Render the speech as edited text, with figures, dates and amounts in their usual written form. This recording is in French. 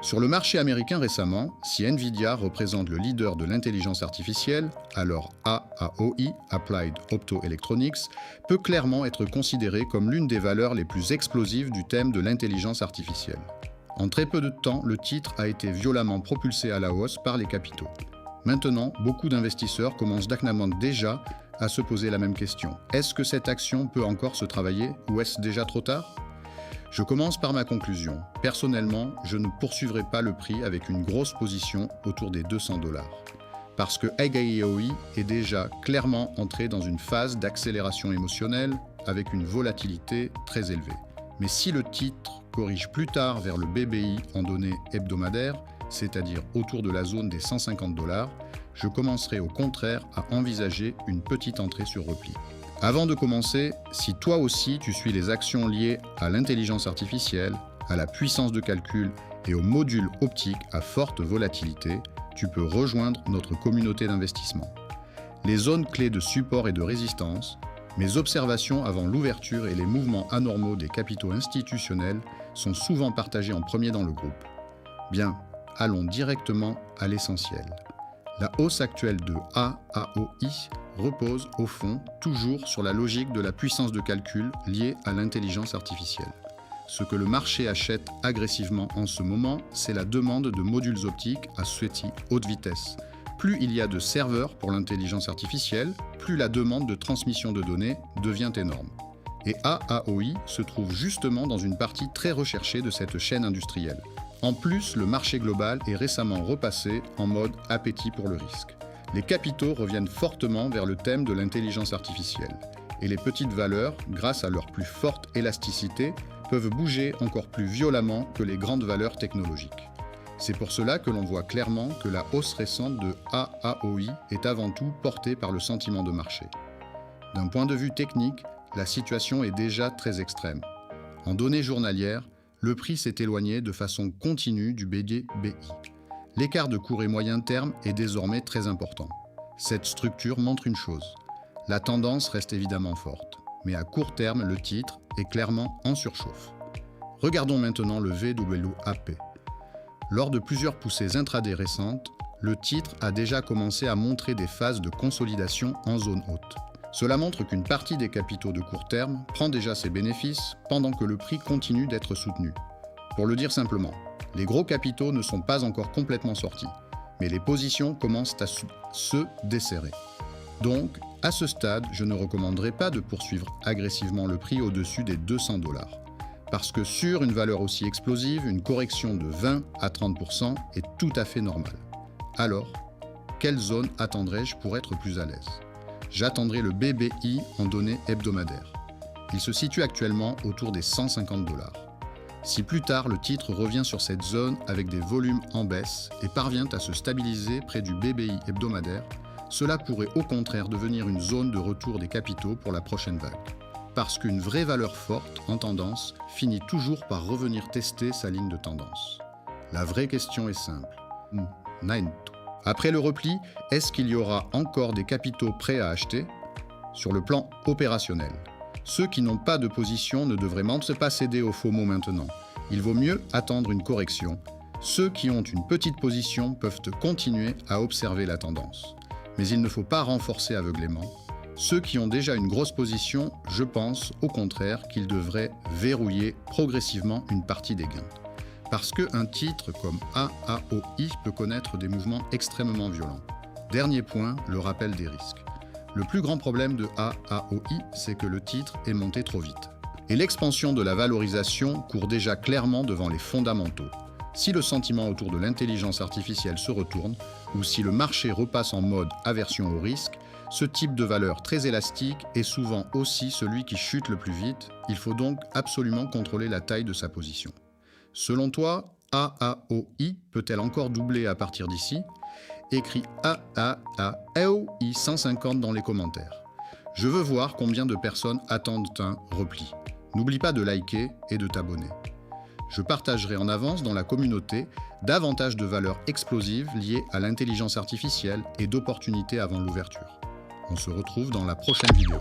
Sur le marché américain récemment, si Nvidia représente le leader de l'intelligence artificielle, alors AAOI, Applied Optoelectronics, peut clairement être considéré comme l'une des valeurs les plus explosives du thème de l'intelligence artificielle. En très peu de temps, le titre a été violemment propulsé à la hausse par les capitaux. Maintenant, beaucoup d'investisseurs commencent déjà à se poser la même question. Est-ce que cette action peut encore se travailler ou est-ce déjà trop tard ? Je commence par ma conclusion. Personnellement, je ne poursuivrai pas le prix avec une grosse position autour des $200. Parce que AAOI est déjà clairement entré dans une phase d'accélération émotionnelle avec une volatilité très élevée. Mais si le titre corrige plus tard vers le BBI en données hebdomadaires, c'est-à-dire autour de la zone des $150, je commencerai au contraire à envisager une petite entrée sur repli. Avant de commencer, si toi aussi tu suis les actions liées à l'intelligence artificielle, à la puissance de calcul et aux modules optiques à forte volatilité, tu peux rejoindre notre communauté d'investissement. Les zones clés de support et de résistance, mes observations avant l'ouverture et les mouvements anormaux des capitaux institutionnels sont souvent partagés en premier dans le groupe. Bien, allons directement à l'essentiel. La hausse actuelle de AAOI repose, au fond, toujours sur la logique de la puissance de calcul liée à l'intelligence artificielle. Ce que le marché achète agressivement en ce moment, c'est la demande de modules optiques à SOI haute vitesse. Plus il y a de serveurs pour l'intelligence artificielle, plus la demande de transmission de données devient énorme. Et AAOI se trouve justement dans une partie très recherchée de cette chaîne industrielle. En plus, le marché global est récemment repassé en mode appétit pour le risque. Les capitaux reviennent fortement vers le thème de l'intelligence artificielle. Et les petites valeurs, grâce à leur plus forte élasticité, peuvent bouger encore plus violemment que les grandes valeurs technologiques. C'est pour cela que l'on voit clairement que la hausse récente de AAOI est avant tout portée par le sentiment de marché. D'un point de vue technique, la situation est déjà très extrême. En données journalières, le prix s'est éloigné de façon continue du BDBI. L'écart de court et moyen terme est désormais très important. Cette structure montre une chose. La tendance reste évidemment forte, mais à court terme, le titre est clairement en surchauffe. Regardons maintenant le VWAP. Lors de plusieurs poussées intraday récentes, le titre a déjà commencé à montrer des phases de consolidation en zone haute. Cela montre qu'une partie des capitaux de court terme prend déjà ses bénéfices pendant que le prix continue d'être soutenu. Pour le dire simplement, les gros capitaux ne sont pas encore complètement sortis, mais les positions commencent à se desserrer. Donc, à ce stade, je ne recommanderais pas de poursuivre agressivement le prix au-dessus des $200. Parce que sur une valeur aussi explosive, une correction de 20 à 30% est tout à fait normale. Alors, quelle zone attendrai-je pour être plus à l'aise ? J'attendrai le BBI en données hebdomadaires. Il se situe actuellement autour des $150. Si plus tard le titre revient sur cette zone avec des volumes en baisse et parvient à se stabiliser près du BBI hebdomadaire, cela pourrait au contraire devenir une zone de retour des capitaux pour la prochaine vague. Parce qu'une vraie valeur forte en tendance finit toujours par revenir tester sa ligne de tendance. La vraie question est simple. Naento. Après le repli, est-ce qu'il y aura encore des capitaux prêts à acheter ? Sur le plan opérationnel, ceux qui n'ont pas de position ne devraient même pas céder au FOMO maintenant. Il vaut mieux attendre une correction. Ceux qui ont une petite position peuvent continuer à observer la tendance. Mais il ne faut pas renforcer aveuglément. Ceux qui ont déjà une grosse position, je pense au contraire qu'ils devraient verrouiller progressivement une partie des gains. Parce qu'un titre comme AAOI peut connaître des mouvements extrêmement violents. Dernier point, le rappel des risques. Le plus grand problème de AAOI, c'est que le titre est monté trop vite. Et l'expansion de la valorisation court déjà clairement devant les fondamentaux. Si le sentiment autour de l'intelligence artificielle se retourne, ou si le marché repasse en mode aversion au risque, ce type de valeur très élastique est souvent aussi celui qui chute le plus vite. Il faut donc absolument contrôler la taille de sa position. Selon toi, AAOI peut-elle encore doubler à partir d'ici ? Écris AAOI 150 dans les commentaires. Je veux voir combien de personnes attendent un repli. N'oublie pas de liker et de t'abonner. Je partagerai en avance dans la communauté davantage de valeurs explosives liées à l'intelligence artificielle et d'opportunités avant l'ouverture. On se retrouve dans la prochaine vidéo.